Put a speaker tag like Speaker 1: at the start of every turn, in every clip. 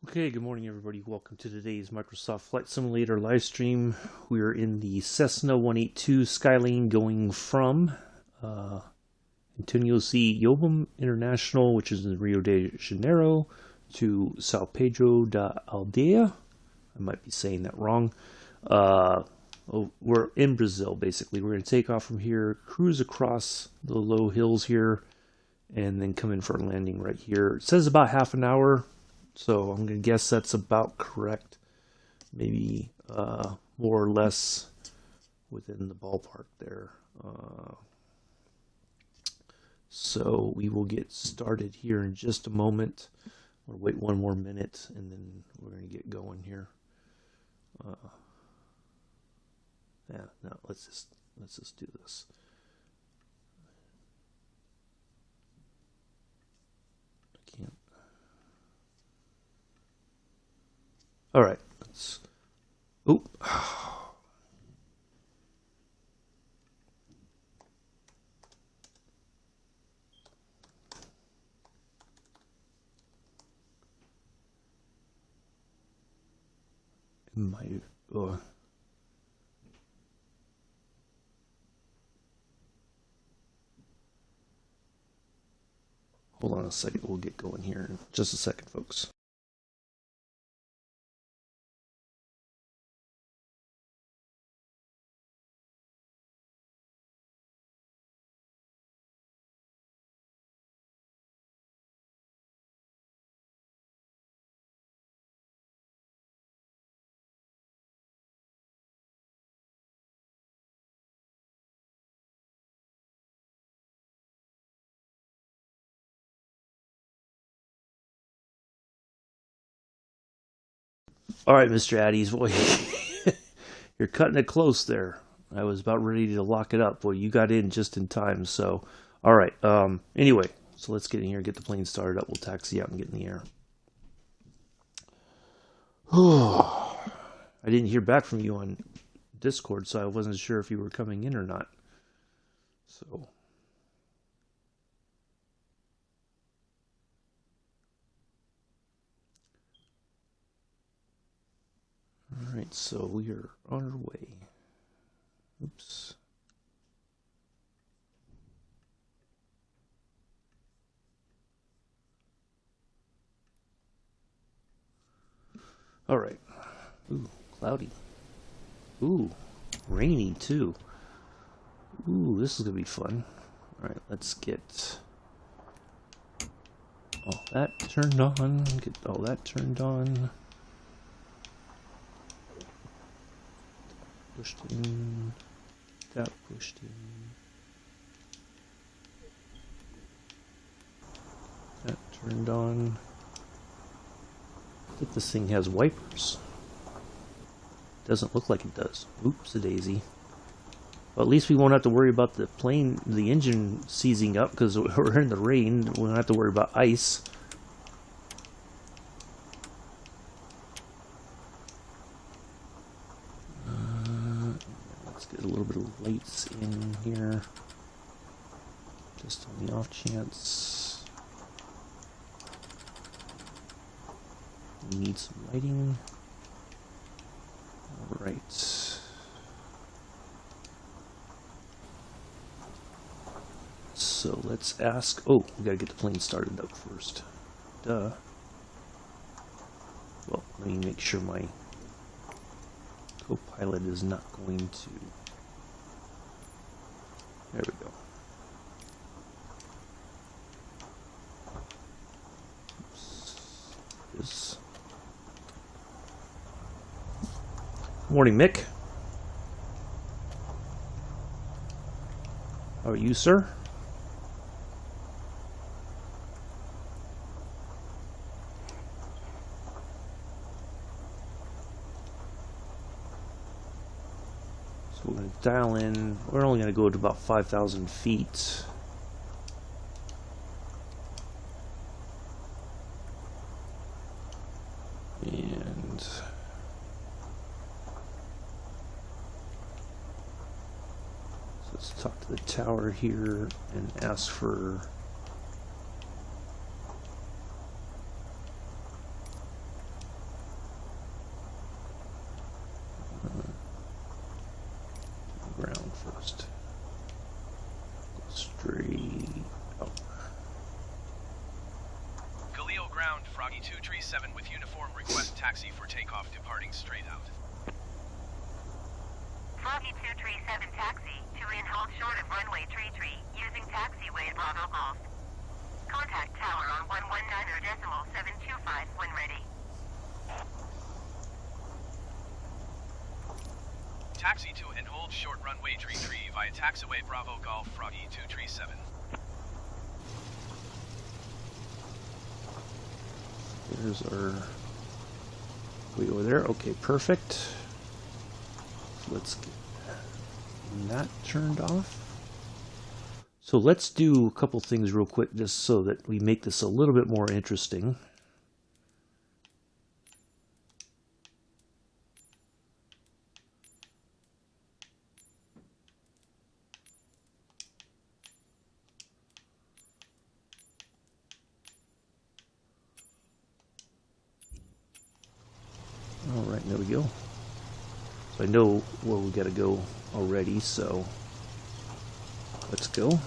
Speaker 1: Okay, good morning everybody. Welcome to today's Microsoft Flight Simulator live stream. We are in the Cessna 182 Skylane going from Antonio C. Yobam International, which is in Rio de Janeiro, to Sao Pedro da Aldeia. I might be saying that wrong. We're in Brazil, basically. We're going to take off from here, cruise across the low hills here, and then come in for a landing right here. It says about half an hour. So I'm going to guess that's about correct. Maybe more or less within the ballpark there. So we will get started here in just a moment. We'll wait one more minute and then we're going to get going here. No, let's just do this. I can't. All right, let's. Oop. Hold on a second. We'll get going here in just a second, folks. All right, Mr. Addies, boy, you're cutting it close there. I was about ready to lock it up. Boy, you got in just in time. So, all right. Anyway, so let's get in here, get the plane started up. We'll taxi out and get in the air. I didn't hear back from you on Discord, so I wasn't sure if you were coming in or not. So. Alright, so we are on our way. Oops. Alright. Ooh, cloudy. Ooh, rainy too. Ooh, this is gonna be fun. Alright, let's get all that turned on. Get all that turned on. Pushed in. That pushed in. That turned on. I think this thing has wipers. Doesn't look like it does. Oops, a daisy. Well, at least we won't have to worry about the plane, the engine seizing up because we're in the rain. We don't have to worry about ice. Let's get a little bit of lights in here, just on the off chance. We need some lighting. All right. So let's ask. Oh, we gotta get the plane started up first. Duh. Well, let me make sure my co-pilot is not going to. There we go. Oops. Morning, Mick. How are you, sir? So we're going to dial in. We're only going to go to about 5,000 feet. And let's talk to the tower here and ask for
Speaker 2: Froggy 237 with uniform, request taxi for takeoff departing straight out.
Speaker 3: Froggy 237 taxi to in hold short of runway 33 using taxiway Bravo Golf. Contact tower on 119.725 when ready.
Speaker 2: Taxi to and hold short runway 33 via taxiway Bravo Golf Froggy 237.
Speaker 1: There's our way over there. Okay, perfect. Let's get that turned off. So let's do a couple things real quick just so that we make this a little bit more interesting. All right, there we go. So I know where we got to go already, so let's go.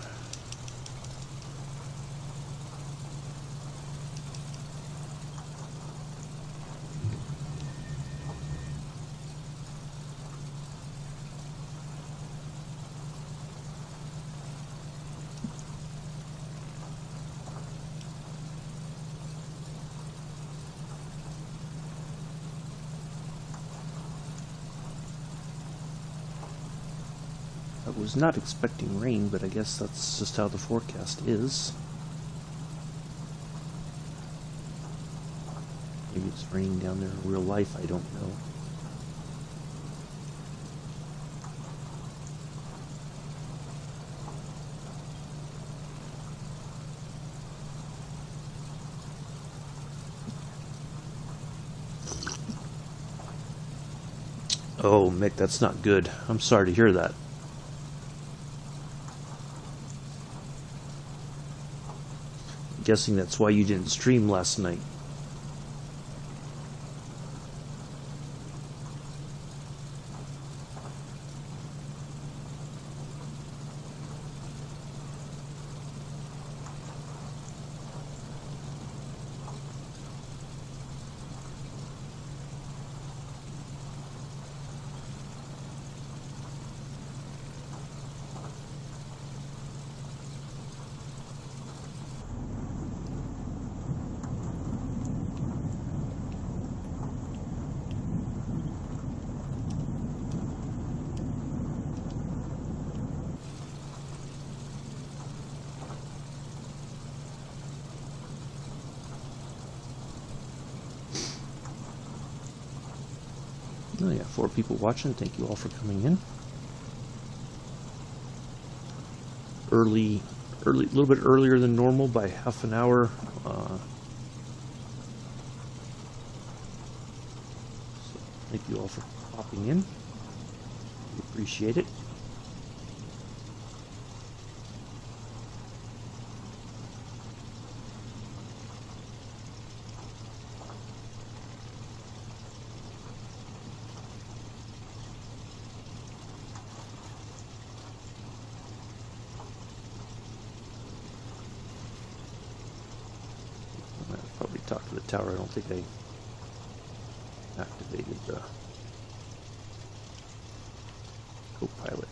Speaker 1: I was not expecting rain, but I guess that's just how the forecast is. Maybe it's raining down there in real life, I don't know. Oh, Mick, that's not good. I'm sorry to hear that. I'm guessing that's why you didn't stream last night. Oh yeah, 4 people watching. Thank you all for coming in. Early, a little bit earlier than normal by half an hour. So thank you all for popping in. We appreciate it. Talk to the tower. I don't think I activated the co-pilot.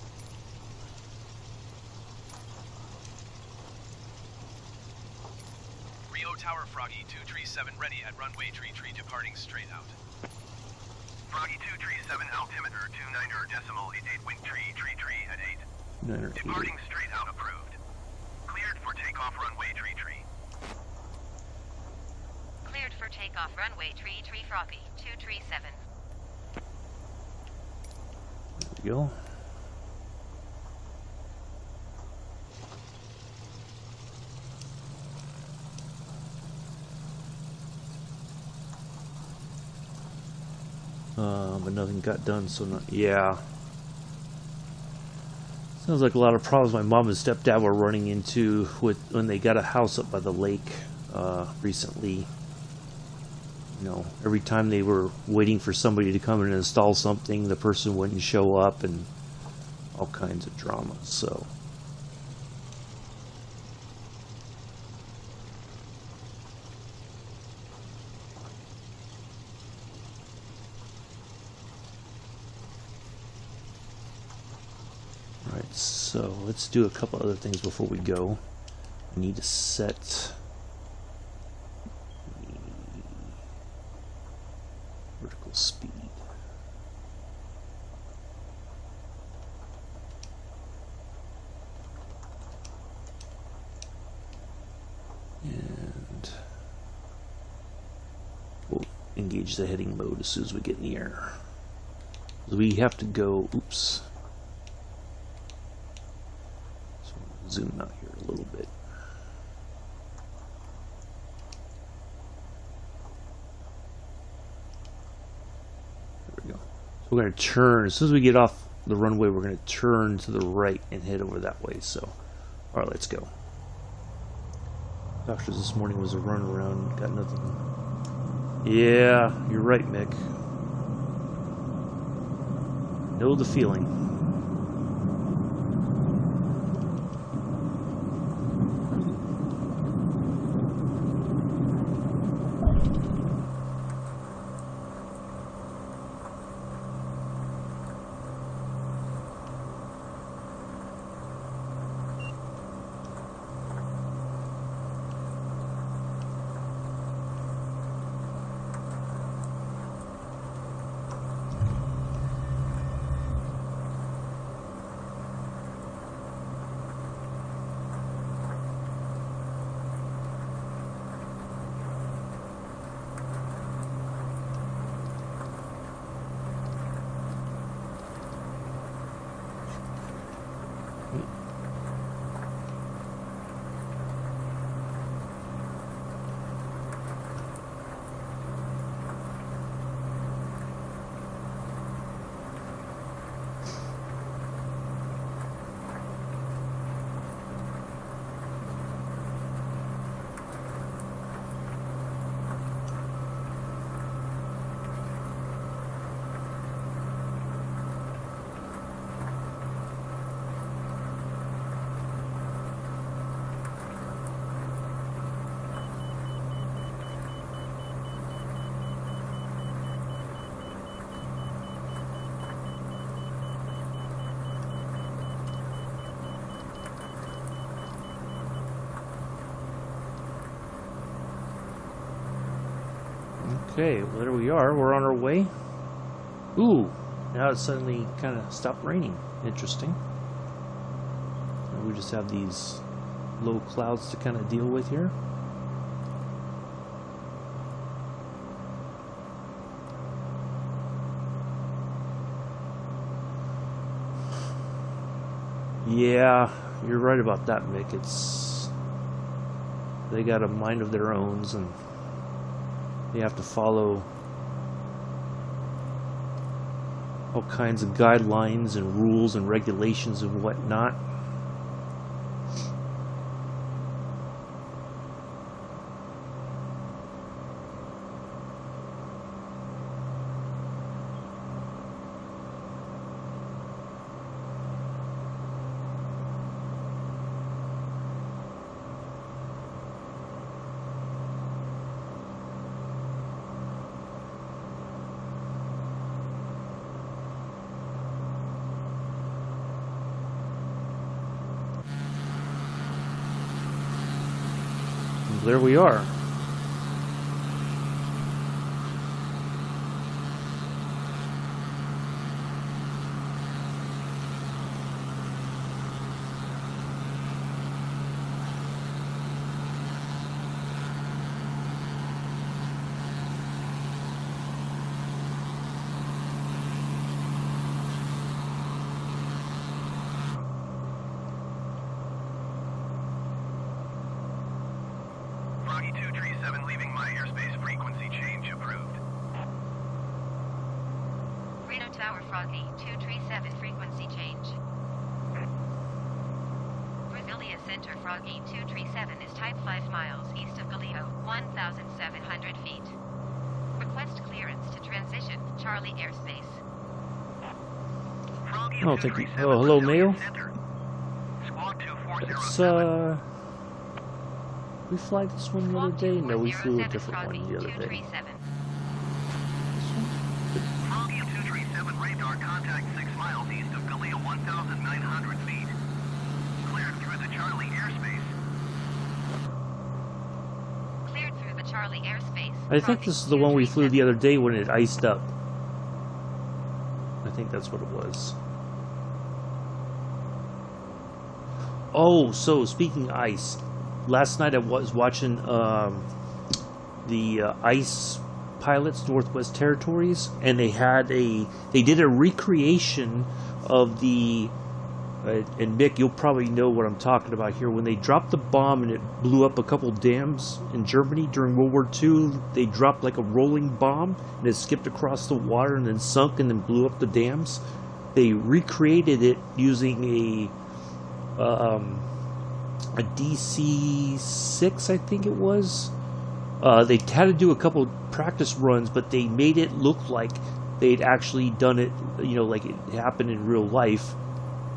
Speaker 2: Rio Tower Froggy 237 ready at runway 33 departing straight out. Froggy 237 altimeter 29.88 wing tree at 8. Departing straight out approved. Cleared for takeoff runway 33.
Speaker 3: Cleared for takeoff runway 33 Froggy 237.
Speaker 1: There we go. But nothing got done, so not. Yeah. Sounds like a lot of problems my mom and stepdad were running into when they got a house up by the lake recently. You know, every time they were waiting for somebody to come and install something, the person wouldn't show up, and all kinds of drama. So. So let's do a couple other things before we go. We need to set the vertical speed. And we'll engage the heading mode as soon as we get in the air. We have to go, oops. So zoom out here a little bit. There we go. So we're going to turn, as soon as we get off the runway, we're going to turn to the right and head over that way. So, alright, let's go. Doctors this morning was a run around, got nothing. Yeah, you're right, Mick. Know the feeling. Okay, well, there we are. We're on our way. Ooh, now it suddenly kind of stopped raining. Interesting. And we just have these low clouds to kind of deal with here. Yeah, you're right about that, Mick. They got a mind of their own, and they have to follow all kinds of guidelines and rules and regulations and whatnot. There we are.
Speaker 2: Froggy 237 leaving my airspace, frequency change approved.
Speaker 3: Reno Tower Froggy 237 frequency change. Brasilia Center Froggy 237 is type 5 miles east of Galileo, 1,700 feet. Request clearance to transition Charlie airspace.
Speaker 2: Froggy
Speaker 1: Oh, thank you.
Speaker 2: 237
Speaker 1: Oh, hello,
Speaker 2: Brazilian
Speaker 1: Mayo.
Speaker 2: Center. Squawk 2407.
Speaker 1: It's, we flagged this one the other day? No, we flew a different one the other day. This one?
Speaker 2: Froggy 237 radar contact 6 miles east of Galileo, 1,900 feet.
Speaker 3: Charlie airspace.
Speaker 1: I think this is the one we flew the other day when it iced up. I think that's what it was. Oh, so speaking of ice, last night I was watching the ice pilots, Northwest Territories, and they did a recreation of the and Mick, you'll probably know what I'm talking about here. When they dropped the bomb and it blew up a couple dams in Germany during World War II, they dropped like a rolling bomb and it skipped across the water and then sunk and then blew up the dams. They recreated it using a DC-6, I think it was. They had to do a couple practice runs, but they made it look like they'd actually done it, you know, like it happened in real life.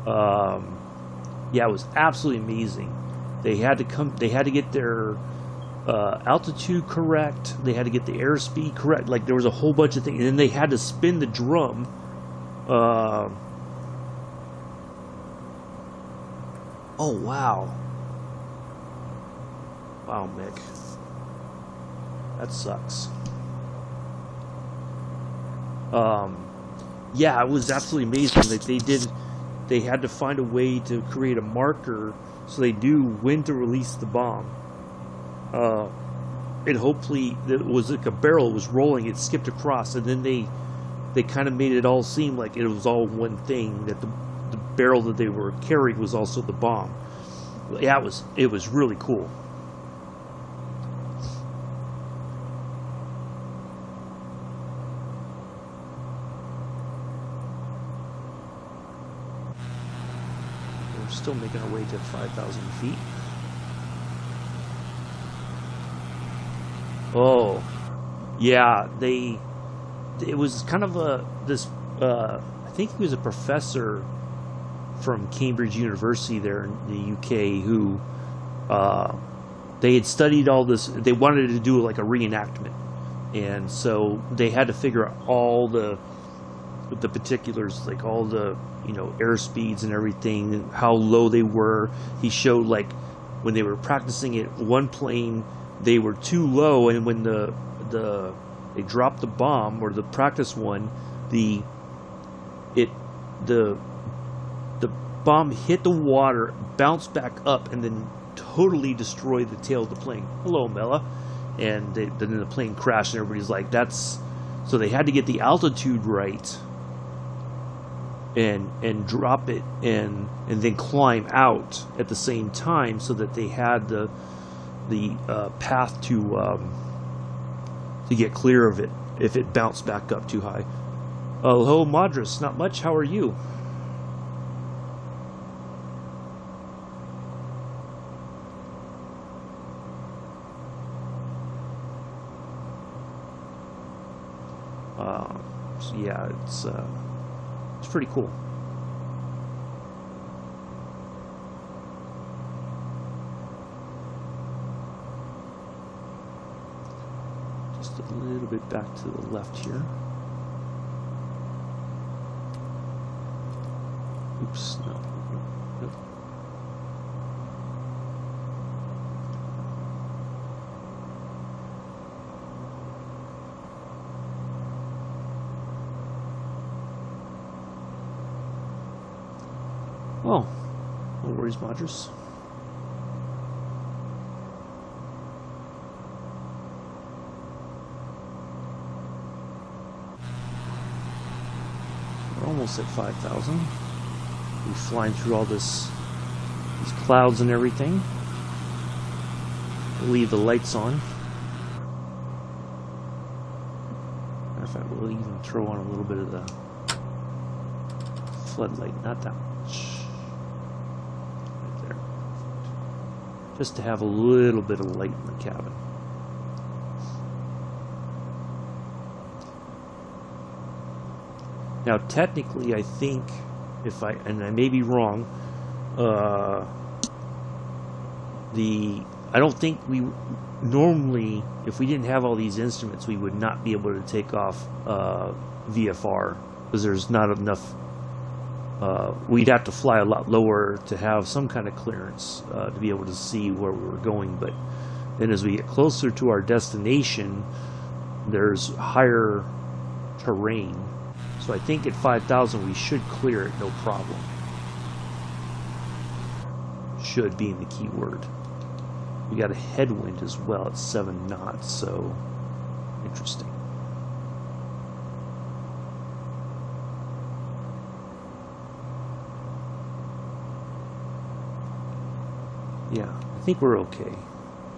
Speaker 1: Yeah, it was absolutely amazing. They had to get their altitude correct. They had to get the airspeed correct. Like, there was a whole bunch of things, and then they had to spin the drum. Oh wow! Wow, Mick, that sucks. Yeah, it was absolutely amazing that they had to find a way to create a marker so they knew when to release the bomb. And hopefully it was like a barrel was rolling, it skipped across, and then they kind of made it all seem like it was all one thing, that the barrel that they were carrying was also the bomb. Yeah, it was really cool. Still making our way to 5,000 feet. Oh, yeah, it was kind of I think he was a professor from Cambridge University there in the UK who, they had studied all this. They wanted to do like a reenactment, and so they had to figure out all the particulars, like all the, you know, air speeds and everything, how low they were. He showed, like, when they were practicing it, one plane, they were too low, and when they dropped the bomb, or the practice one, the bomb hit the water, bounced back up, and then totally destroyed the tail of the plane. Hello, Mela. And then the plane crashed, and everybody's like, that's... So they had to get the altitude right and drop it and then climb out at the same time, so that they had the path to get clear of it if it bounced back up too high. Hello, Madras. Not much. How are you? So yeah, it's pretty cool. Just a little bit back to the left here. Oops, no. Nope. Oh, no worries, Madras. We're almost at 5,000. We're flying through all these clouds and everything. We'll leave the lights on. Matter of fact, we'll even throw on a little bit of the floodlight, not that much. Right there. Just to have a little bit of light in the cabin. Now, technically, I think, and I may be wrong, I don't think we normally, if we didn't have all these instruments, we would not be able to take off VFR, because there's not enough. We'd have to fly a lot lower to have some kind of clearance to be able to see where we were going. But And as we get closer to our destination, there's higher terrain. So I think at 5,000 we should clear it no problem. Should being the key word. We got a headwind as well at 7 knots, so interesting. Yeah, I think we're okay.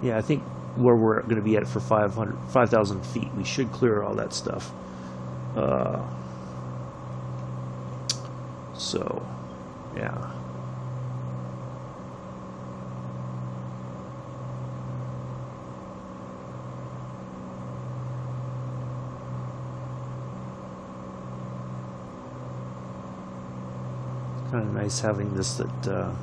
Speaker 1: Yeah, I think where we're going to be at for 5,000 feet, we should clear all that stuff. So, yeah. Kind of nice having this that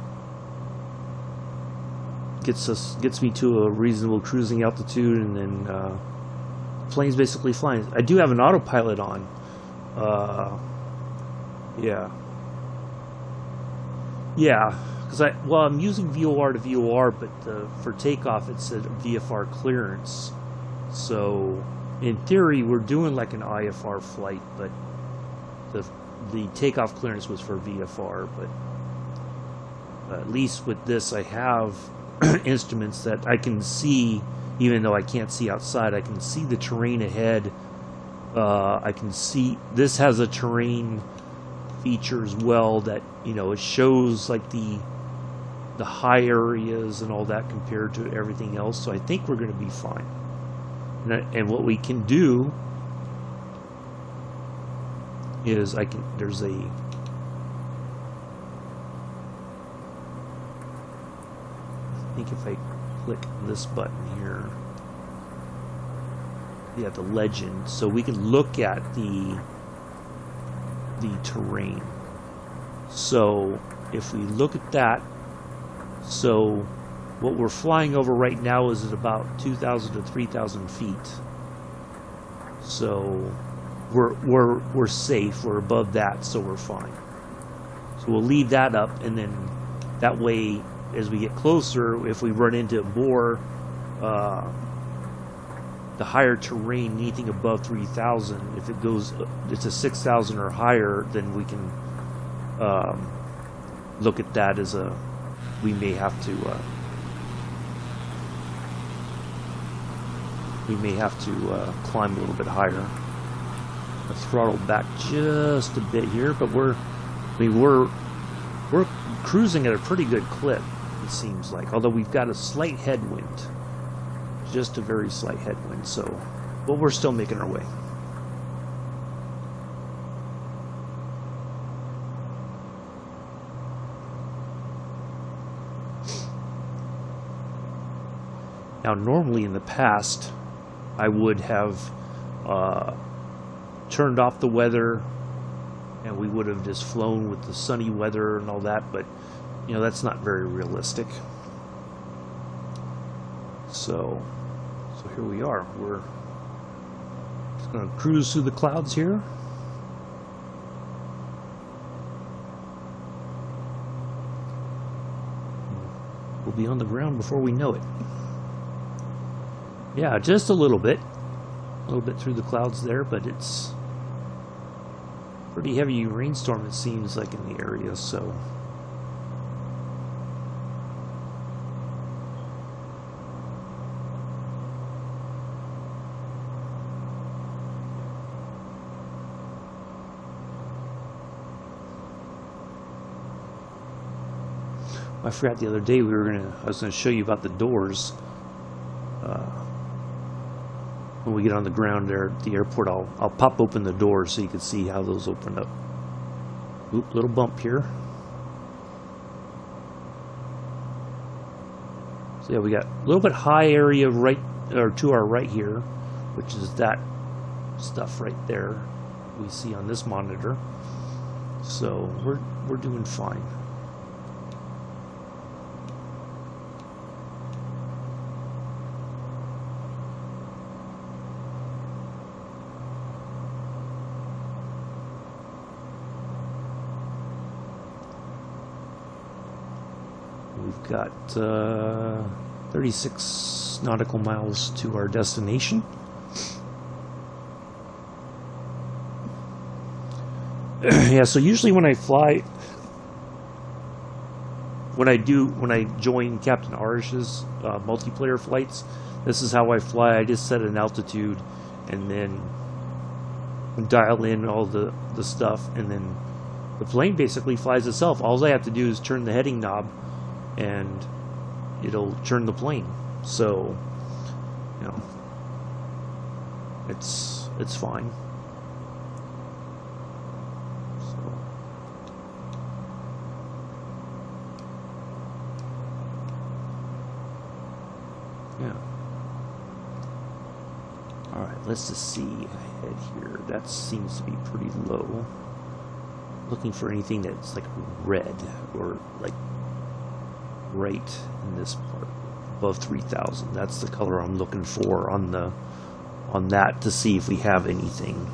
Speaker 1: gets me to a reasonable cruising altitude, and then the plane's basically flying. I do have an autopilot on. Yeah, because I'm using VOR to VOR, but for takeoff it said VFR clearance. So in theory we're doing like an IFR flight, but the takeoff clearance was for VFR. But at least with this I have instruments that I can see, even though I can't see outside. I can see the terrain ahead. I can see this has a terrain feature as well that, you know, it shows like the high areas and all that compared to everything else. So I think we're going to be fine. And what we can do is I think if I click this button here, yeah, the legend, so we can look at the terrain. So if we look at that, so what we're flying over right now is at about 2,000 to 3,000 feet. So we're safe. We're above that, so we're fine. So we'll leave that up, and then that way, as we get closer, if we run into more the higher terrain, anything above 3,000, if it goes, it's a 6,000 or higher, then we can look at that as we may have to climb a little bit higher. Let's throttle back just a bit here, but we're cruising at a pretty good clip, it seems like, although we've got a slight headwind, just a very slight headwind, but we're still making our way. Now, normally in the past, I would have turned off the weather, and we would have just flown with the sunny weather and all that, but you know, that's not very realistic. So here we are. We're just going to cruise through the clouds here. We'll be on the ground before we know it. Yeah, just a little bit through the clouds there, but it's pretty heavy rainstorm, it seems like, in the area, so I forgot the other day I was gonna show you about the doors. When we get on the ground there at the airport, I'll pop open the doors so you can see how those open up. Oop, little bump here. So yeah, we got a little bit high area right, or to our right here, which is that stuff right there we see on this monitor. So we're doing fine. We've got 36 nautical miles to our destination. Yeah, so usually when I fly, when I join Captain Arish's multiplayer flights, this is how I fly. I just set an altitude and then dial in all the stuff, and then the plane basically flies itself. All I have to do is turn the heading knob and it'll turn the plane. So, you know, it's fine. Yeah. Alright, let's just see ahead here. That seems to be pretty low. Looking for anything that's like red or like right in this part above 3,000. That's the color I'm looking for on that to see if we have anything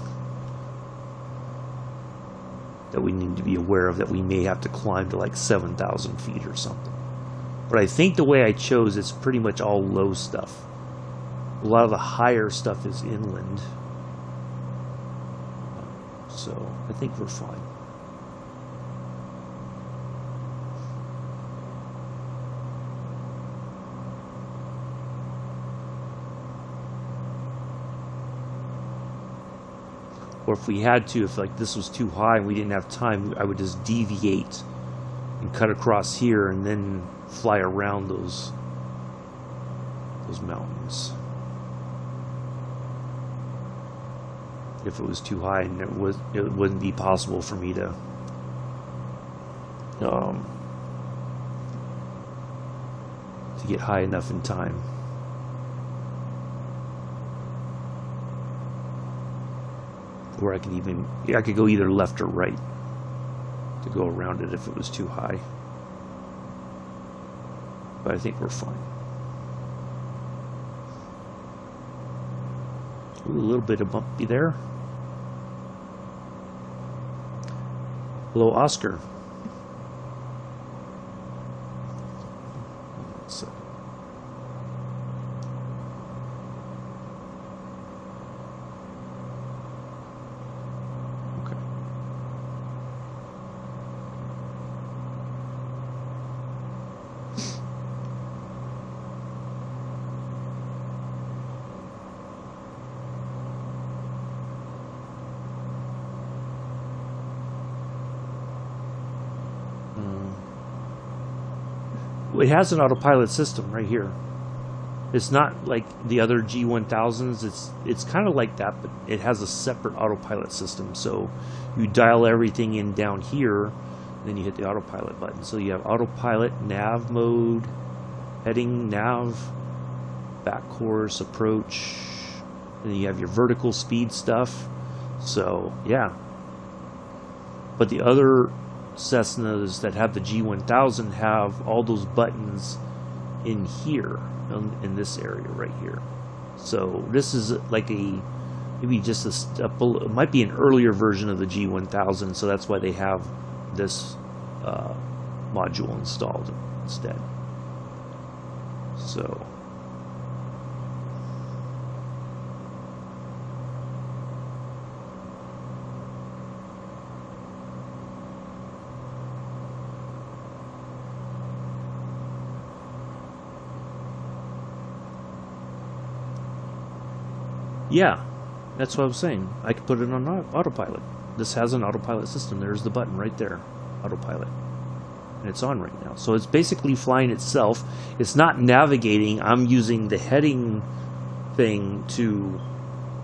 Speaker 1: that we need to be aware of, that we may have to climb to like 7,000 feet or something. But I think the way I chose, it's pretty much all low stuff. A lot of the higher stuff is inland. So I think we're fine. Or if we had to, if like this was too high and we didn't have time, I would just deviate and cut across here and then fly around those mountains. If it was too high and it wouldn't be possible for me to get high enough in time. Or I could go either left or right to go around it if it was too high. But I think we're fine. Ooh, a little bit of bumpy there. Hello, Oscar. Let's see. Okay. It has an autopilot system right here. It's not like the other G1000s. It's kind of like that, but it has a separate autopilot system. So you dial everything in down here, and then you hit the autopilot button. So you have autopilot, nav mode, heading, nav, back course, approach, and then you have your vertical speed stuff. So yeah. But the other Cessnas that have the G1000 have all those buttons in here, in this area right here. So this is like maybe just a step below. It might be an earlier version of the G1000, so that's why they have this module installed instead. So yeah, that's what I was saying. I could put it on autopilot. This has an autopilot system. There's the button right there, autopilot. And it's on right now. So it's basically flying itself. It's not navigating. I'm using the heading thing to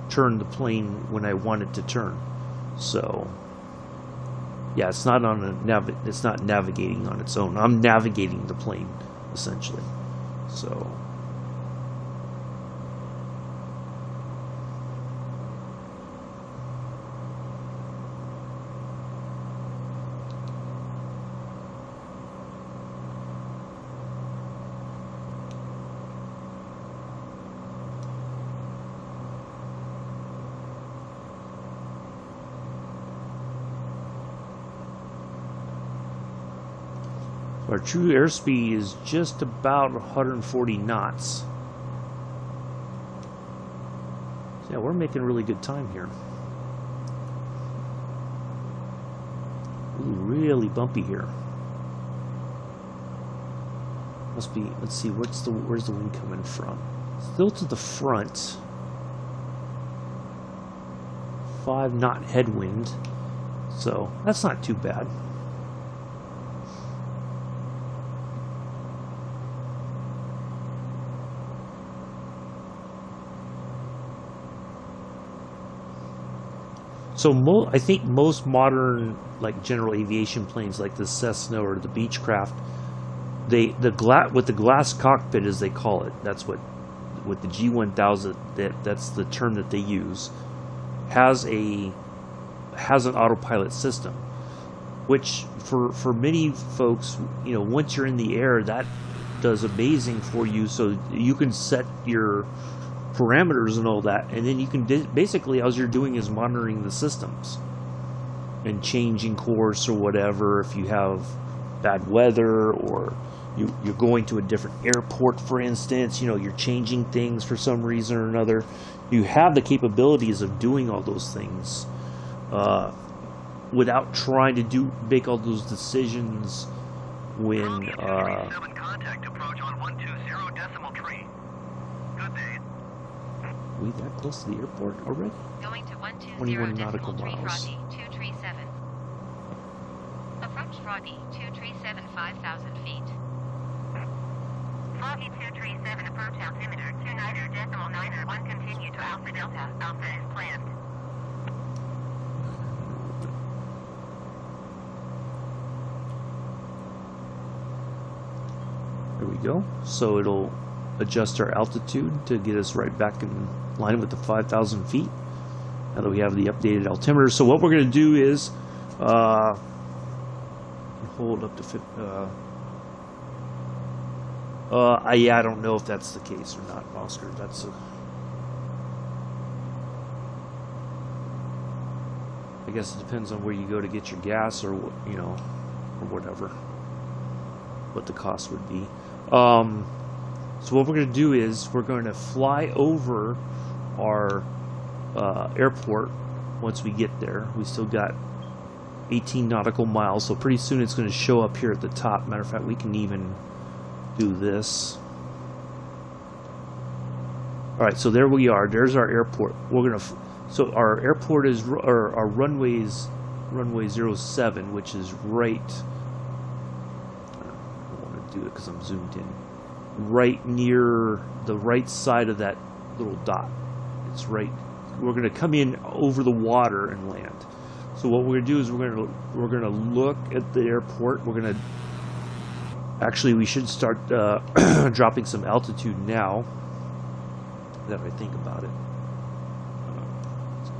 Speaker 1: turn the plane when I want it to turn. So yeah, it's not on it's not navigating on its own. I'm navigating the plane essentially. So our true airspeed is just about 140 knots. Yeah, we're making really good time here. Ooh, really bumpy here. Must be, let's see, where's the wind coming from? Still to the front. 5 knot headwind. So that's not too bad. So I think most modern, like, general aviation planes, like the Cessna or the Beechcraft, with the glass cockpit, as they call it, that's what the G1000, that's the term that they use, has an autopilot system, which for many folks, you know, once you're in the air, that does amazing for you. So you can set your parameters and all that, and then you can basically, all you're doing is monitoring the systems and changing course or whatever. If you have bad weather, or you're going to a different airport, for instance, you know, you're changing things for some reason or another, you have the capabilities of doing all those things without trying to make all those decisions when
Speaker 2: contact approach on 120.3. Good day.
Speaker 1: We that close to the airport already?
Speaker 3: Going to
Speaker 1: 21 nautical
Speaker 3: 120.3
Speaker 1: miles.
Speaker 3: Froggy 237. Approach Froggy 237 5,000 feet. Froggy 237 approach altimeter 29.991. Continue to Alpha Delta. Alpha is planned.
Speaker 1: There we go. So it'll adjust our altitude to get us right back in line with the 5,000 feet. Now that we have the updated altimeter. So what we're going to do is hold up to yeah, I don't know if that's the case or not, Oscar. I guess it depends on where you go to get your gas, or you know, or whatever, what the cost would be. So what we're going to do is we're going to fly over our airport once we get there. We still got 18 nautical miles, so pretty soon it's going to show up here at the top. Matter of fact, we can even do this. Alright, so there we are. There's our airport. We're going to... So our airport is... Our runway's runway 07, which is right... I don't want to do it because I'm zoomed in. Right near the right side of that little dot. It's right... We're going to come in over the water and land. So what we're going to do is we're going to look at the airport. We're going to... Actually, we should start dropping some altitude now that I think about it. Let's go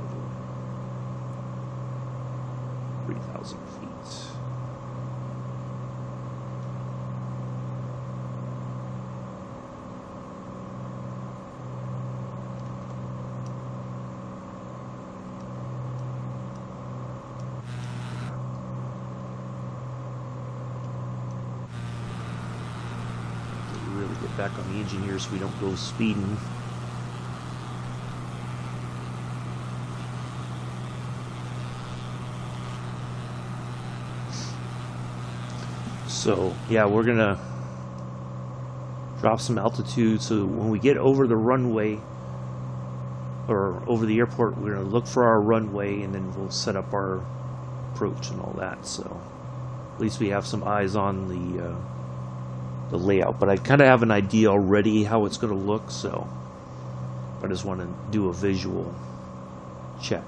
Speaker 1: to 3,000 feet. Really get back on the engine here so we don't go speeding. So yeah, we're gonna drop some altitude so when we get over the runway or over the airport, we're gonna look for our runway and then we'll set up our approach and all that. So at least we have some eyes on the layout, but I kind of have an idea already how it's going to look, so I just want to do a visual check.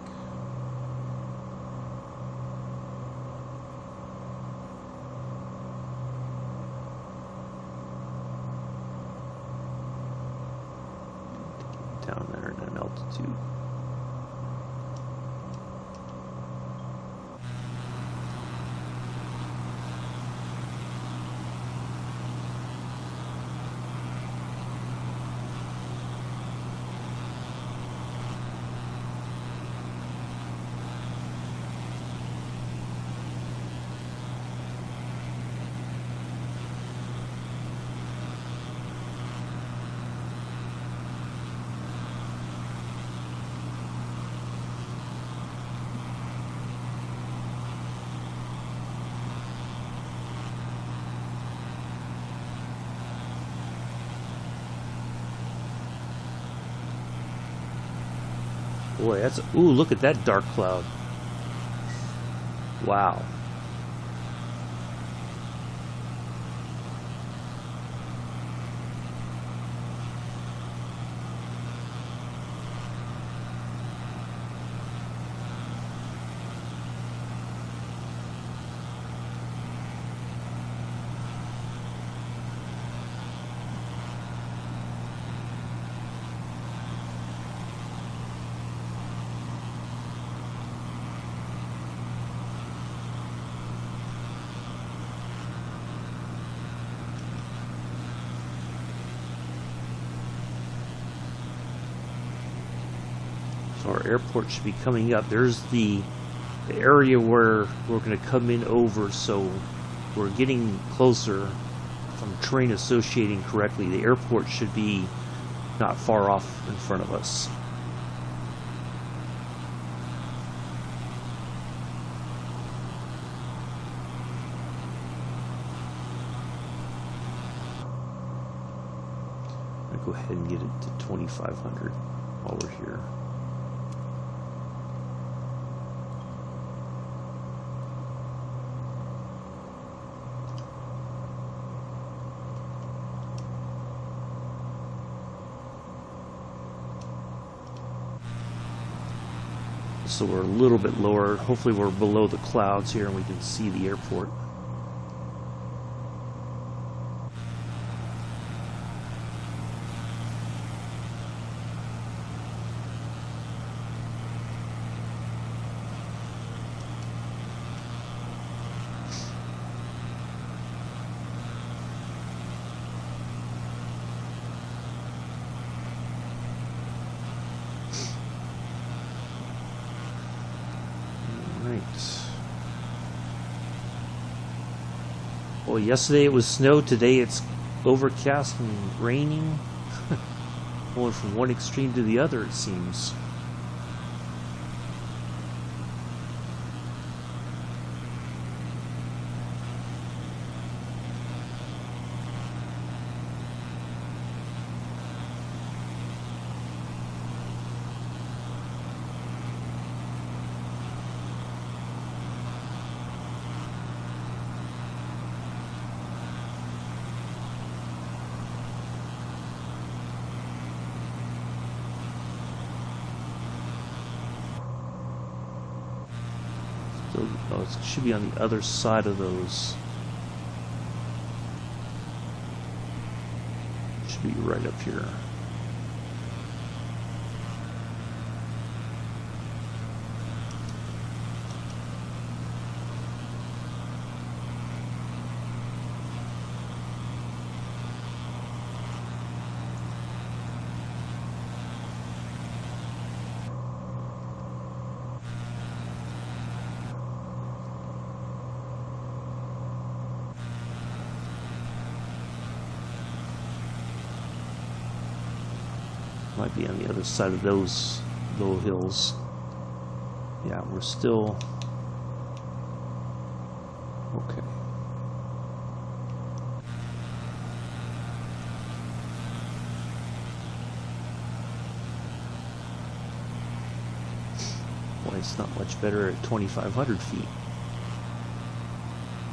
Speaker 1: Down there and then altitude. Boy, that's... Ooh, look at that dark cloud. Wow. So our airport should be coming up. There's the area where we're going to come in over, so we're getting closer. If I'm train associating correctly, the airport should be not far off in front of us. I'll go ahead and get it to 2,500 while we're here. So we're a little bit lower. Hopefully we're below the clouds here and we can see the airport. Well, yesterday it was snow, today it's overcast and raining. Going from one extreme to the other, it seems. Oh, it should be on the other side of those. It should be right up here. Might be on the other side of those little hills. Yeah, we're still okay. Boy, it's not much better at 2,500 feet.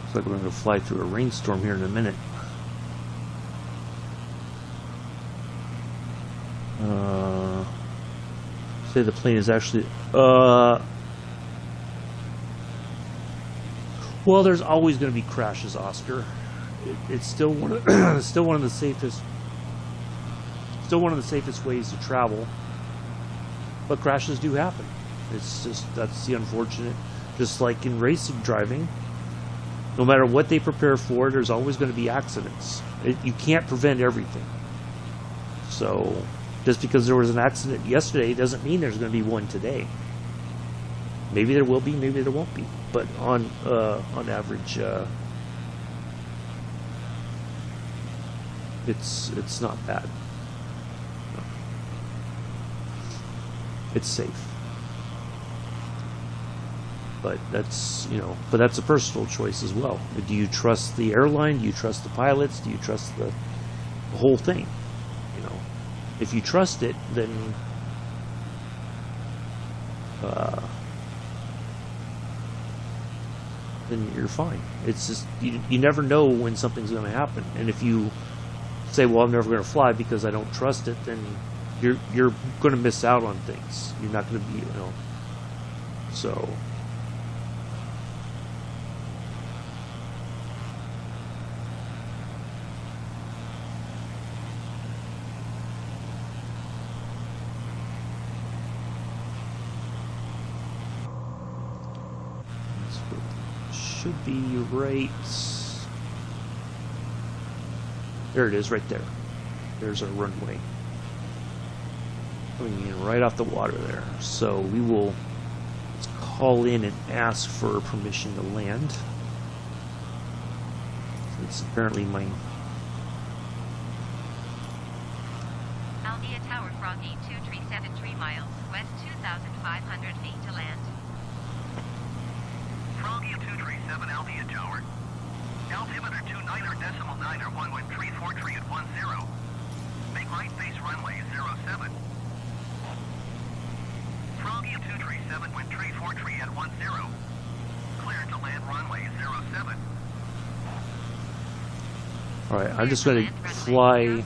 Speaker 1: Looks like we're going to fly through a rainstorm here in a minute. Say the plane is actually well, there's always going to be crashes, Oscar. It's still one of the safest ways to travel, but crashes do happen. It's just, that's the unfortunate. Just like in racing driving, no matter what they prepare for, there's always going to be accidents. You can't prevent everything. So just because there was an accident yesterday doesn't mean there's going to be one today. Maybe there will be, maybe there won't be. But on average, it's not bad. It's safe. But that's, but that's a personal choice as well. Do you trust the airline? Do you trust the pilots? Do you trust the whole thing? If you trust it, then then you're fine. It's just you never know when something's going to happen, and if you say, "Well, I'm never going to fly because I don't trust it," then you're going to miss out on things. You're not going to be, so. Should be right. There it is, right there. There's our runway. Coming in right off the water there. So we will call in and ask for permission to land. It's apparently mine.
Speaker 3: Aldea Tower, Froggy 237, 3 miles west, 2,500 feet to land.
Speaker 2: Froggy 237 Aldea Tower. Altimeter 29.9 or 11343 at 10. Make right face runway 07. Froggy 237 wind 343 at 10. Clear to land runway 07.
Speaker 1: Alright, I'm just going to fly. Alright,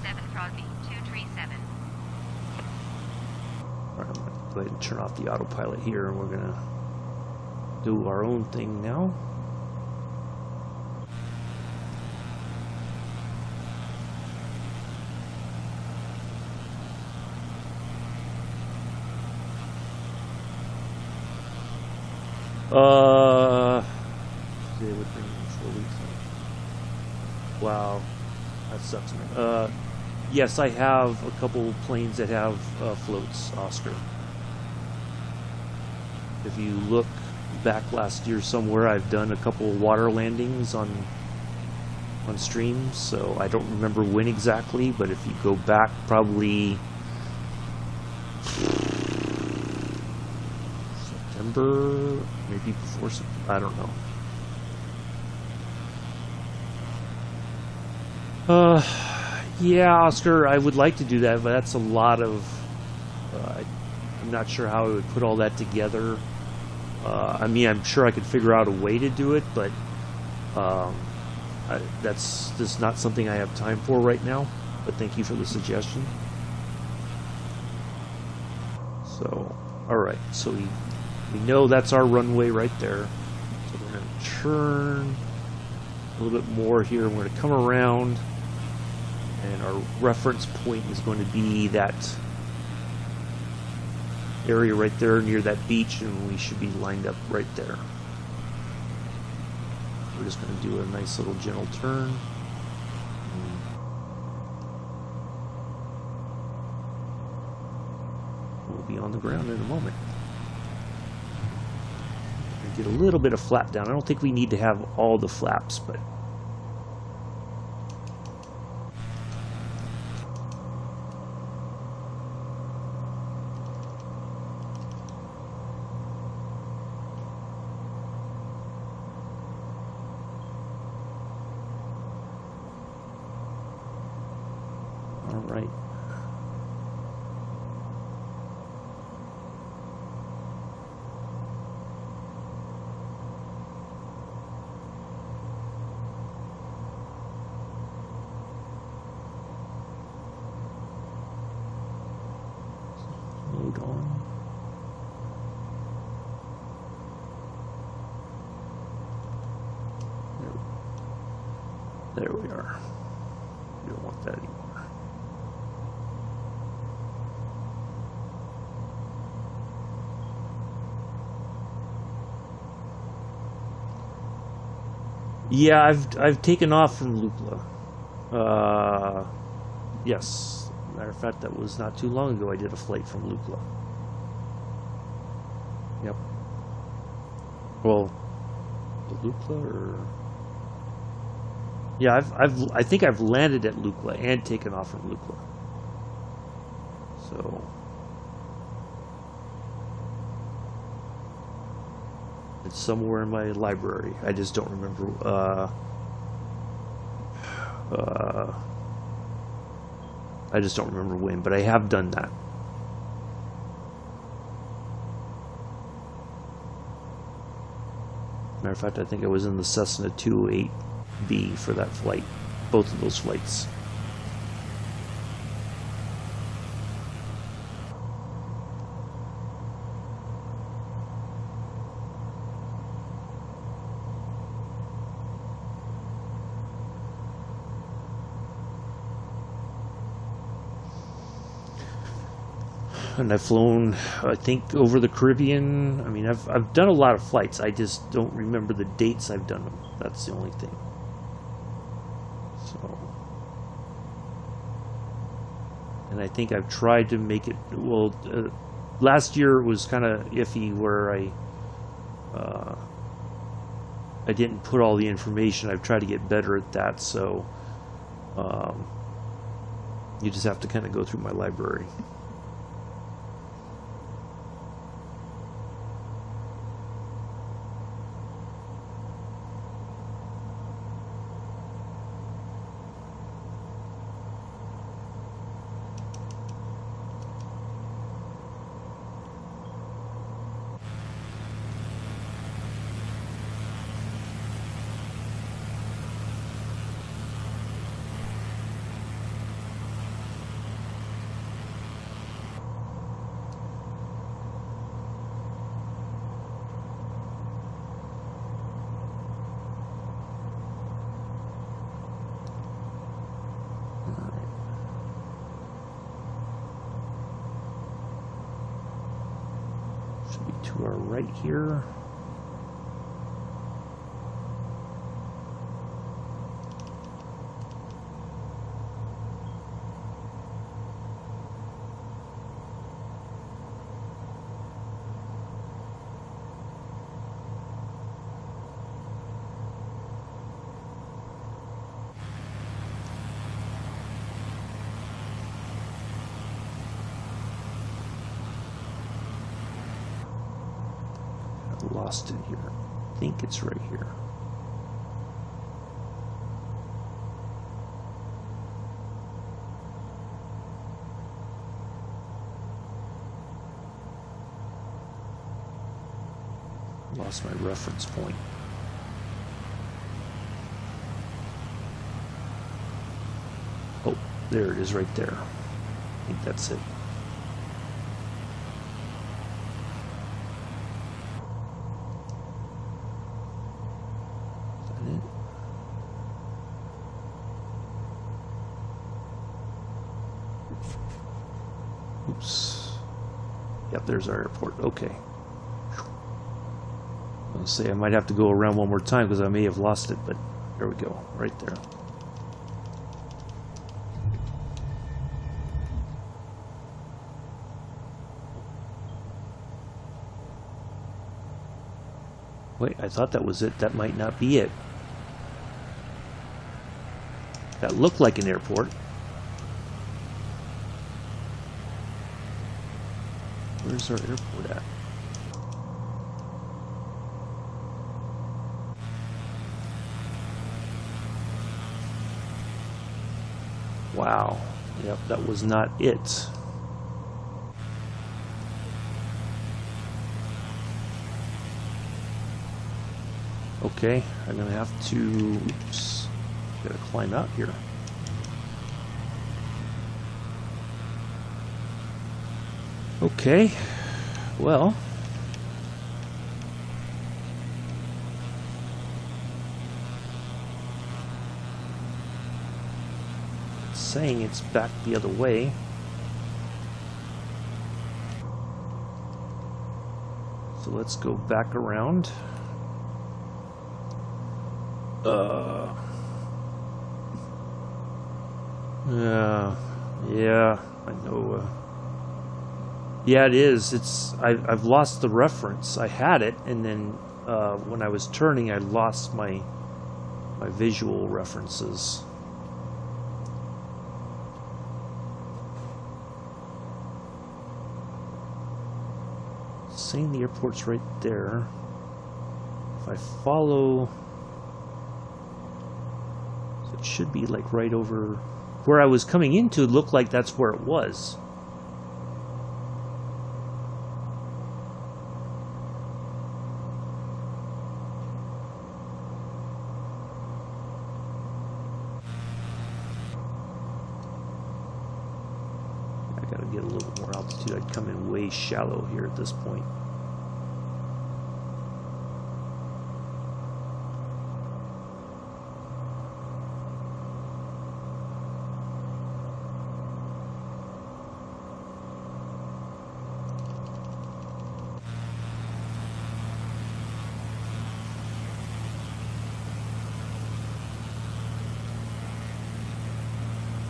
Speaker 1: I'm going to go ahead and turn off the autopilot here, and we're going to do our own thing now. They would bring me 4 weeks. Wow, that sucks, man. Yes, I have a couple planes that have floats, Oscar. If you look back last year somewhere, I've done a couple water landings on streams, so I don't remember when exactly, but if you go back probably September, maybe before September, I don't know. Yeah, Oscar, I would like to do that, but that's a lot of I'm not sure how I would put all that together. I mean, I'm sure I could figure out a way to do it, but that's just not something I have time for right now. But thank you for the suggestion. So, alright, so we know that's our runway right there. So we're going to turn a little bit more here, and we're going to come around, and our reference point is going to be that area right there near that beach, and we should be lined up right there. We're just going to do a nice little gentle turn. We'll be on the ground in a moment. Get a little bit of flap down. I don't think we need to have all the flaps, but all right. Load on. There we are. We don't want that anymore. Yeah, I've taken off from Lukla. Yes, matter of fact, that was not too long ago. I did a flight from Lukla. Yep. Well, Lukla or yeah, I think I've landed at Lukla and taken off from Lukla. So it's somewhere in my library. I just don't remember. I just don't remember when, but I have done that. Matter of fact, I think I was in the Cessna 182B for that flight, both of those flights. And I've flown, I think, over the Caribbean. I mean, I've done a lot of flights. I just don't remember the dates I've done them. That's the only thing. So, and I think I've tried to make it. Well, last year was kind of iffy, where I didn't put all the information. I've tried to get better at that. So, you just have to kind of go through my library. To our right here. Lost it here. I think it's right here. Lost my reference point. Oh, there it is right there. I think that's it. Oops. Yep, there's our airport. Okay. I'll say I might have to go around one more time because I may have lost it, but there we go, right there. Wait, I thought that was it. That might not be it. That looked like an airport. Where's our airport at? Wow. Yep, that was not it. Okay, I'm gonna have to, oops, gotta climb out here. Okay, well, it's saying it's back the other way. So let's go back around. Yeah, I know. Yeah, it is. I've lost the reference. I had it, and then when I was turning, I lost my visual references. It's saying the airport's right there. If I follow, so it should be like right over where I was coming into. It looked like that's where it was. little bit more altitude, I'd come in way shallow here at this point.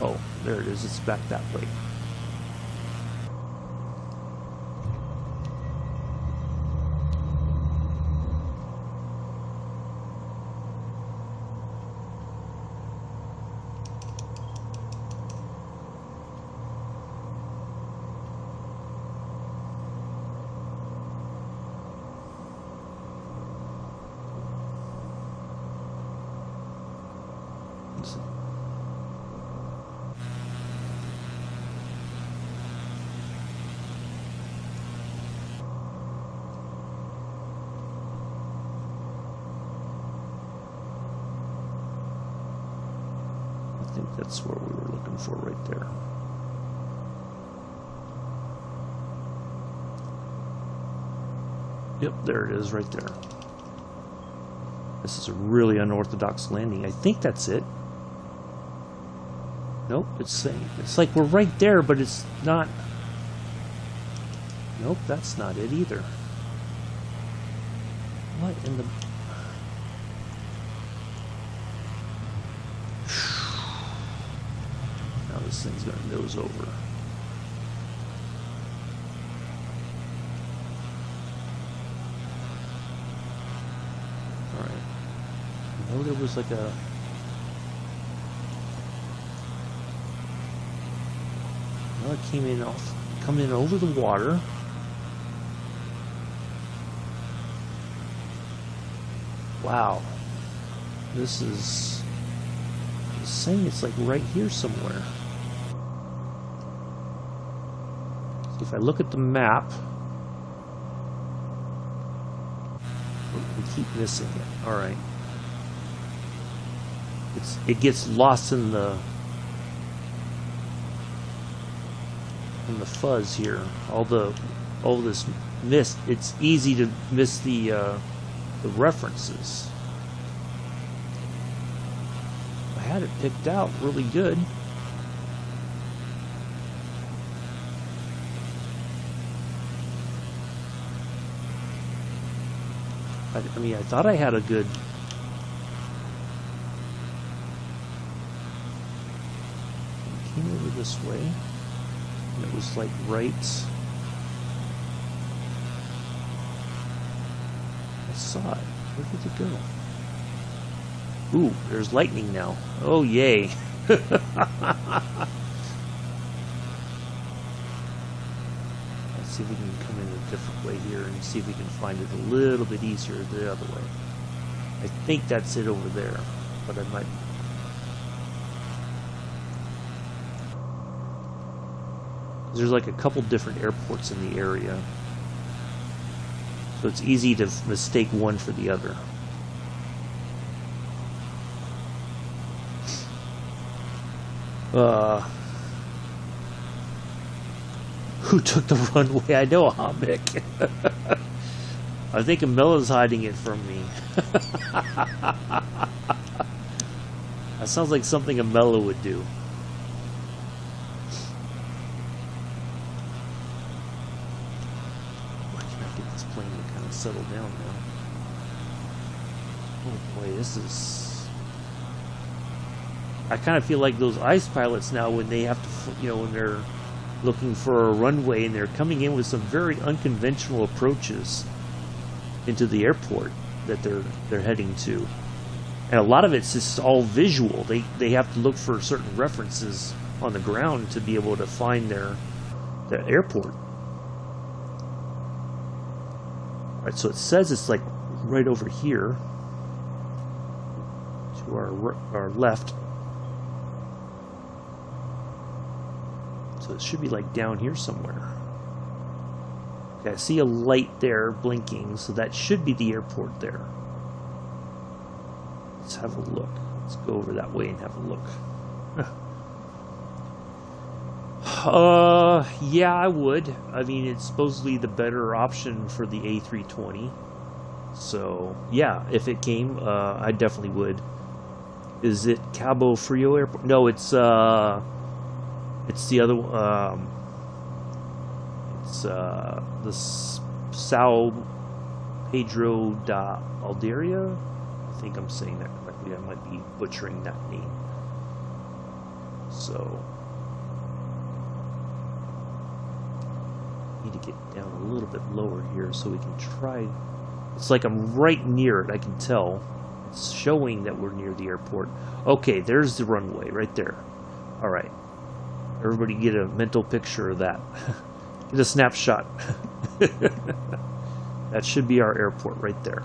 Speaker 1: Oh, there it is. It's back that way. Let's see. I think that's what we were looking for right there. Yep, there it is right there. This is a really unorthodox landing. I think that's it. Nope, it's saying it's like we're right there, but it's not. Nope, that's not it either. What in the... Now this thing's gonna nose over. Alright. I know there was like a... Well, it came in off, coming in over the water. Wow. This is... It's saying it's like right here somewhere. So if I look at the map... We keep missing it. Alright. It gets lost in the fuzz here. All this mist. It's easy to miss the references. I had it picked out really good. I mean, I thought I had a good... I came over this way, and it was like right... I saw it. Where did it go? Ooh, there's lightning now. Oh, yay. Let's see if we can come in a different way here and see if we can find it a little bit easier the other way. I think that's it over there, but I might... There's like a couple different airports in the area, so it's easy to mistake one for the other. Who took the runway? I know, Hamik. I think Amella's hiding it from me. That sounds like something Amella would do. Why can't I get this plane to kind of settle down now? Oh boy, this is... I kind of feel like those ice pilots now when they have to, you know, when they're looking for a runway and they're coming in with some very unconventional approaches into the airport that they're heading to. And a lot of it's just all visual. They have to look for certain references on the ground to be able to find their airport. Alright, so it says it's like right over here to our left. So it should be like down here somewhere. Okay, I see a light there blinking, so that should be the airport there. Let's have a look. Let's go over that way and have a look. Yeah, I would. I mean, it's supposedly the better option for the A320. So, yeah, if it came, I definitely would. Is it Cabo Frio Airport? No, it's the other, it's, the Sao Pedro Da Aldeia. I think I'm saying that correctly. I might be butchering that name. So, need to get down a little bit lower here so we can try. It's like I'm right near it. I can tell. It's showing that we're near the airport. Okay, there's the runway right there. All right. Everybody get a mental picture of that. Get a snapshot. That should be our airport right there.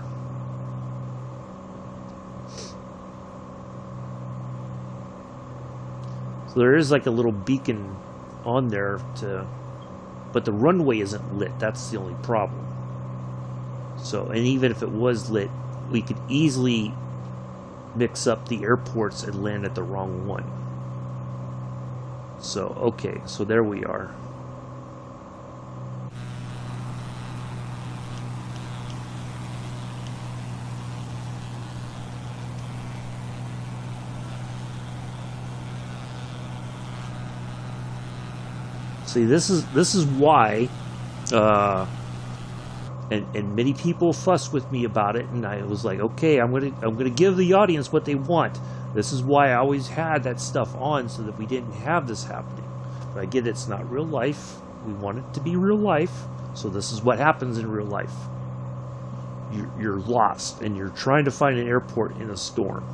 Speaker 1: So there is like a little beacon on there but the runway isn't lit. That's the only problem. So, and even if it was lit, we could easily mix up the airports and land at the wrong one. So, okay, so there we are. See, this is why, and many people fussed with me about it, and I was like, okay, I'm gonna give the audience what they want. This is why I always had that stuff on, so that we didn't have this happening. But I get it's not real life. We want it to be real life, so this is what happens in real life. You're lost, and you're trying to find an airport in a storm.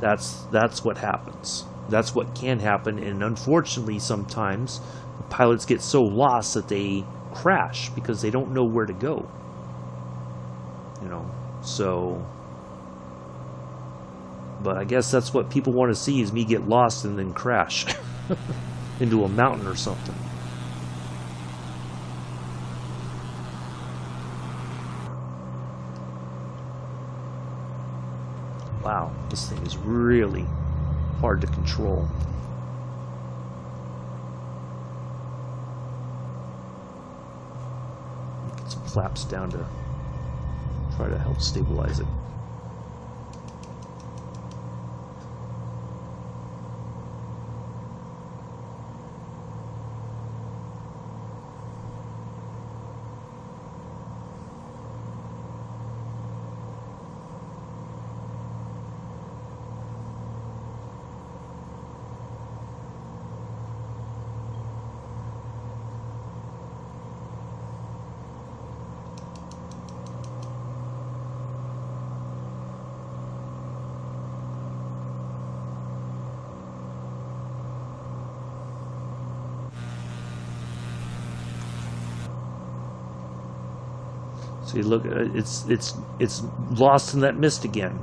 Speaker 1: That's what happens. That's what can happen, and unfortunately sometimes the pilots get so lost that they crash because they don't know where to go. You know, so, but I guess that's what people want to see, is me get lost and then crash into a mountain or something. Wow, this thing is really hard to control. Get some flaps down to try to help stabilize it. See, look, it's lost in that mist again.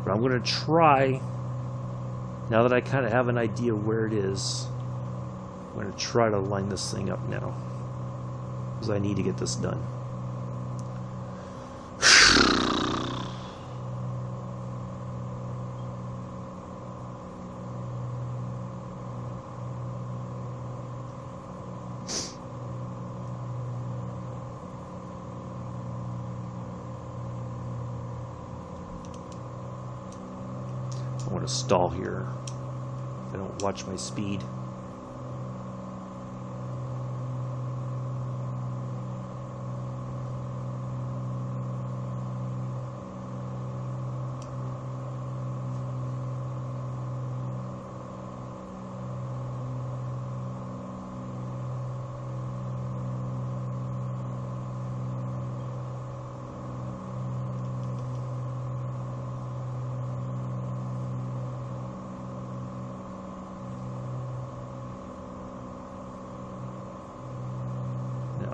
Speaker 1: But I'm gonna try, now that I kind of have an idea where it is, I'm gonna try to line this thing up now, because I need to get this done. I want to stall here if I don't watch my speed.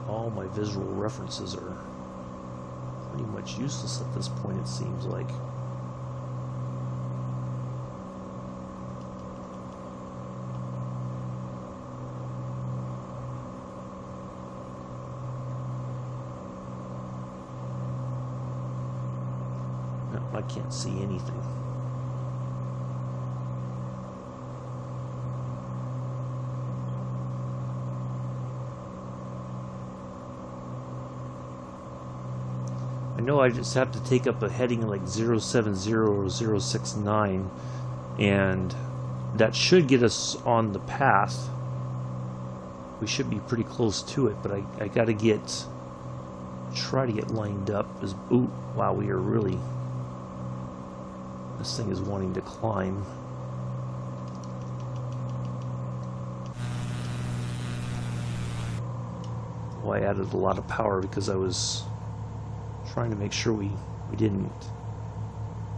Speaker 1: All my visual references are pretty much useless at this point, it seems like. No, I can't see anything. know I just have to take up a heading like 070 or 069, and that should get us on the path. We should be pretty close to it, but I gotta try to get lined up. Ooh, wow, we are really, this thing is wanting to climb. Well, I added a lot of power because I was trying to make sure we didn't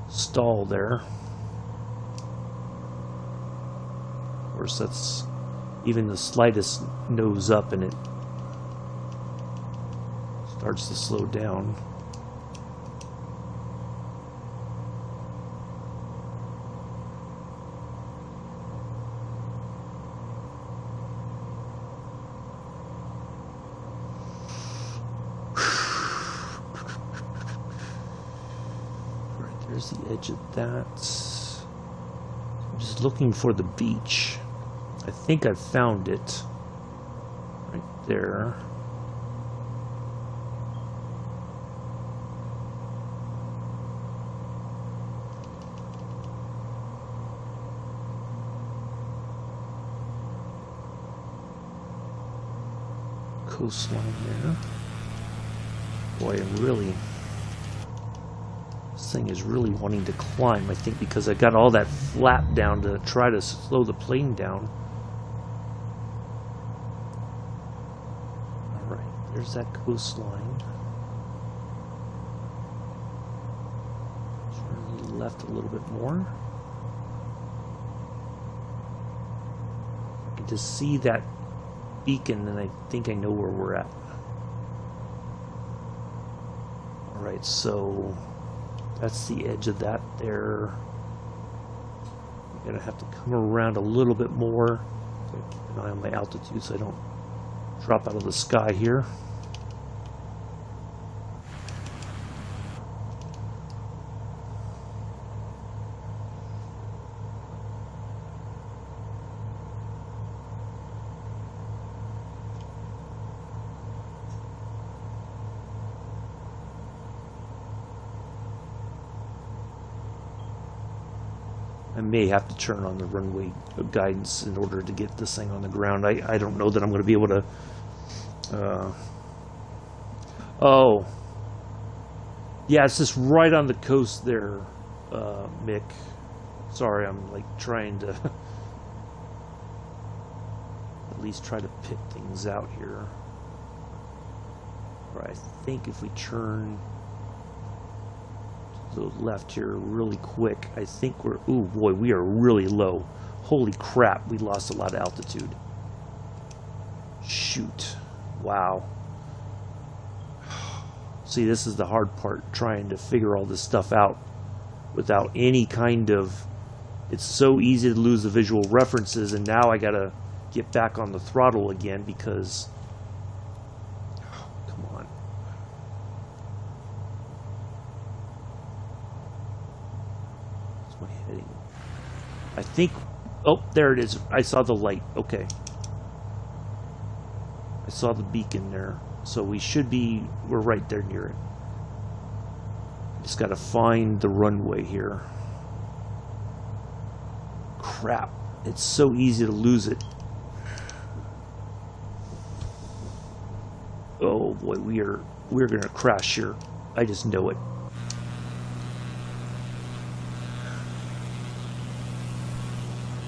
Speaker 1: stall there. Of course, that's even the slightest nose up and it starts to slow down. There's the edge of that. I'm just looking for the beach. I think I've found it. Right there. Coastline there. Boy, I'm really... This thing is really wanting to climb, I think, because I got all that flap down to try to slow the plane down. Alright, there's that coastline. Turn left a little bit more. I can just see that beacon, and I think I know where we're at. Alright, so... that's the edge of that there. I'm gonna have to come around a little bit more. So I keep an eye on my altitude so I don't drop out of the sky here. I may have to turn on the runway guidance in order to get this thing on the ground. I don't know that I'm going to be able to... Oh. Yeah, it's just right on the coast there, Mick. Sorry, I'm like trying to... at least try to pick things out here. Right, I think if we turn... the left here really quick, I think we're... ooh boy, we are really low. Holy crap, we lost a lot of altitude. Shoot. Wow. See, this is the hard part, trying to figure all this stuff out without any kind of... it's so easy to lose the visual references, and now I gotta get back on the throttle again because... come on. I think... oh, there it is. I saw the light. Okay. I saw the beacon there. So we should be... we're right there near it. Just gotta find the runway here. Crap. It's so easy to lose it. Oh boy, we're gonna crash here. I just know it.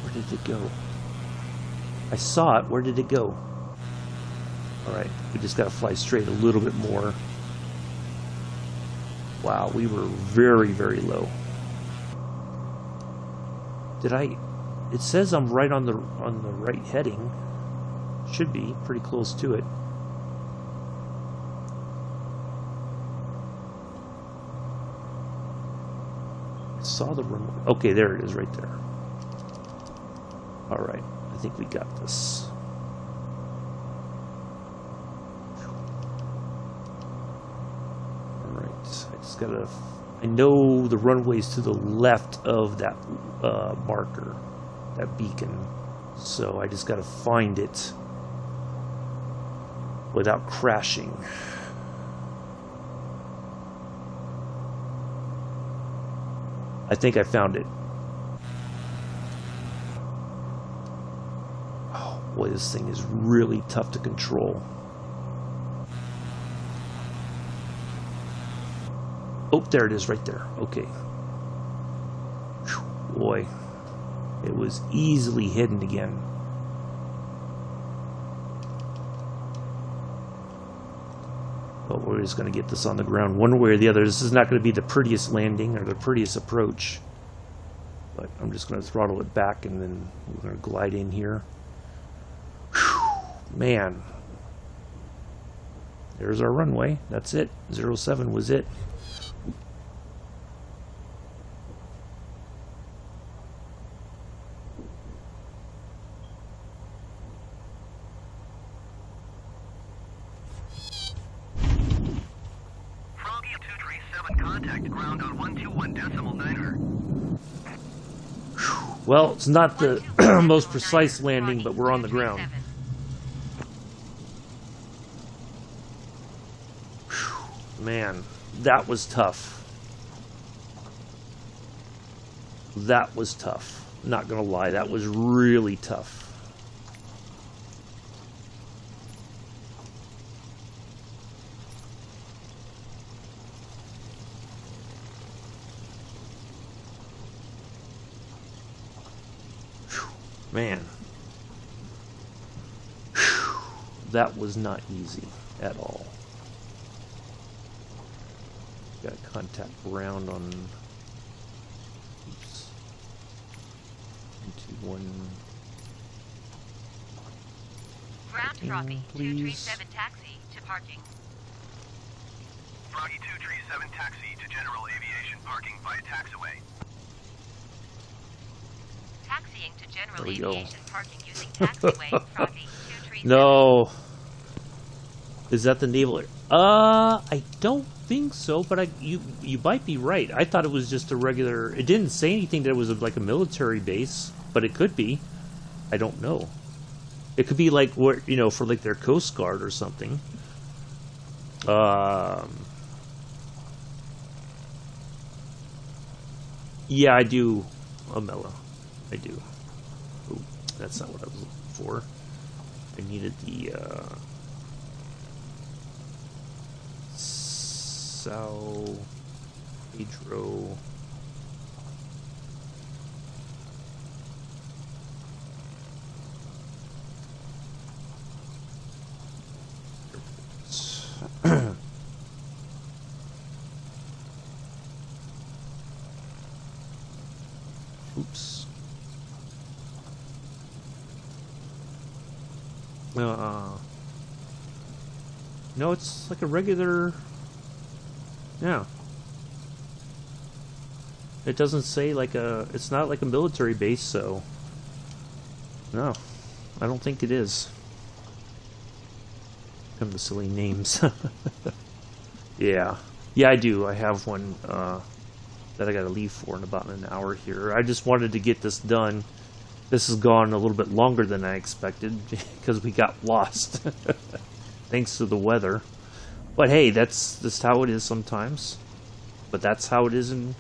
Speaker 1: Where did it go? I saw it. Where did it go? Alright, we just gotta fly straight a little bit more. Wow, we were very, very low. Did I... it says I'm right on the right heading. Should be pretty close to it. I saw the runway. Okay, there it is right there. Alright, I think we got this. Alright, I just gotta... I know the runway's to the left of that marker, that beacon. So I just gotta find it without crashing. I think I found it. Oh boy, this thing is really tough to control. Oh, there it is right there. Okay. Whew, boy, it was easily hidden again. But we're just going to get this on the ground one way or the other. This is not going to be the prettiest landing or the prettiest approach. But I'm just going to throttle it back and then we're going to glide in here. Whew, man. There's our runway. That's it. 07 was it.
Speaker 2: Contact ground on 121.9.
Speaker 1: Well, it's not the most precise landing, but we're on the ground. Man, that was tough. That was tough. Not gonna lie, that was really tough. Man, that was not easy at all. Got to contact ground on. Oops. 121.
Speaker 3: Ground Froggy 237 taxi to parking.
Speaker 2: Froggy 237 taxi to general aviation parking via taxiway.
Speaker 3: Taxiing to general aviation parking using taxiway. Froggy 237.
Speaker 1: No. Is that the naval? I don't think so, but you might be right. I thought it was just a regular. It didn't say anything that it was like a military base, but it could be. I don't know. It could be like what for like their Coast Guard or something. Yeah, I do, Amela. I do. Ooh, that's not what I was looking for. I needed the Sao Pedro. Oops. No, it's like a regular. Yeah. It doesn't say like a. It's not like a military base, so. No, I don't think it is. Come the silly names. Yeah. Yeah, I do. I have one that I gotta leave for in about an hour here. I just wanted to get this done. This has gone a little bit longer than I expected because we got lost. Thanks to the weather. But hey, that's just how it is sometimes. But that's how it is in,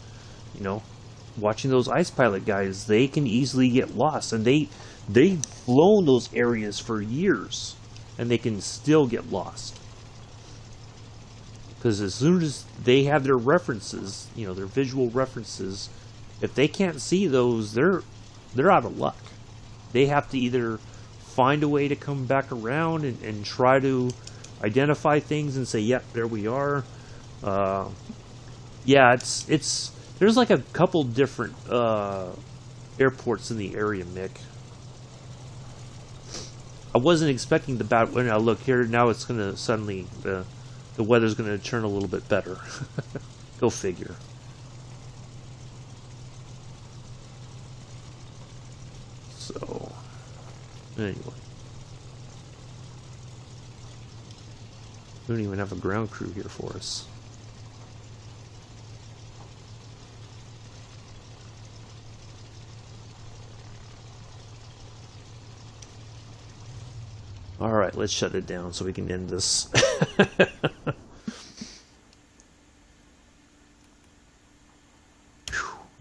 Speaker 1: watching those ice pilot guys. They can easily get lost, and they've flown those areas for years, and they can still get lost. Because as soon as they have their references, their visual references, if they can't see those, they're out of luck. They have to either find a way to come back around and try to identify things and say, yep, there we are. Yeah, it's there's like a couple different airports in the area, Mick. I wasn't expecting the bad. When I look here now, it's gonna suddenly the weather's gonna turn a little bit better. Go figure. So, anyway. We don't even have a ground crew here for us. Alright, let's shut it down so we can end this.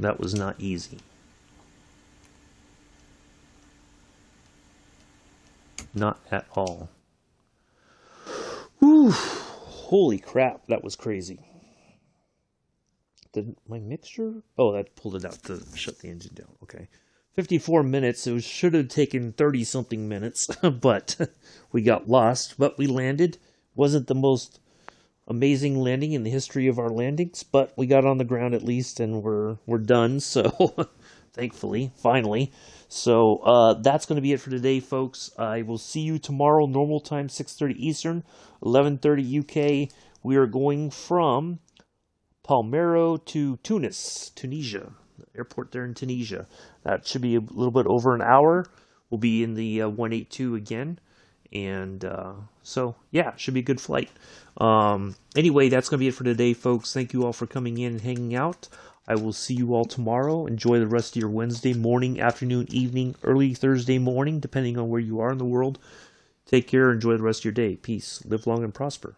Speaker 1: That was not easy. Not at all. Whew. Holy crap, that was crazy. Did my mixture? Oh, that pulled it out to shut the engine down. Okay. 54 minutes. It should have taken 30-something minutes, but we got lost. But we landed. Wasn't the most amazing landing in the history of our landings, but we got on the ground at least, and we're done. So, thankfully, finally. So that's going to be it for today, folks. I will see you tomorrow, normal time, 6:30 Eastern, 11:30 UK. We are going from Palmero to Tunisia, the airport there in Tunisia. That should be a little bit over an hour. We'll be in the 182 again. And so, yeah, should be a good flight. Anyway, that's going to be it for today, folks. Thank you all for coming in and hanging out. I will see you all tomorrow. Enjoy the rest of your Wednesday morning, afternoon, evening, early Thursday morning, depending on where you are in the world. Take care. Enjoy the rest of your day. Peace. Live long and prosper.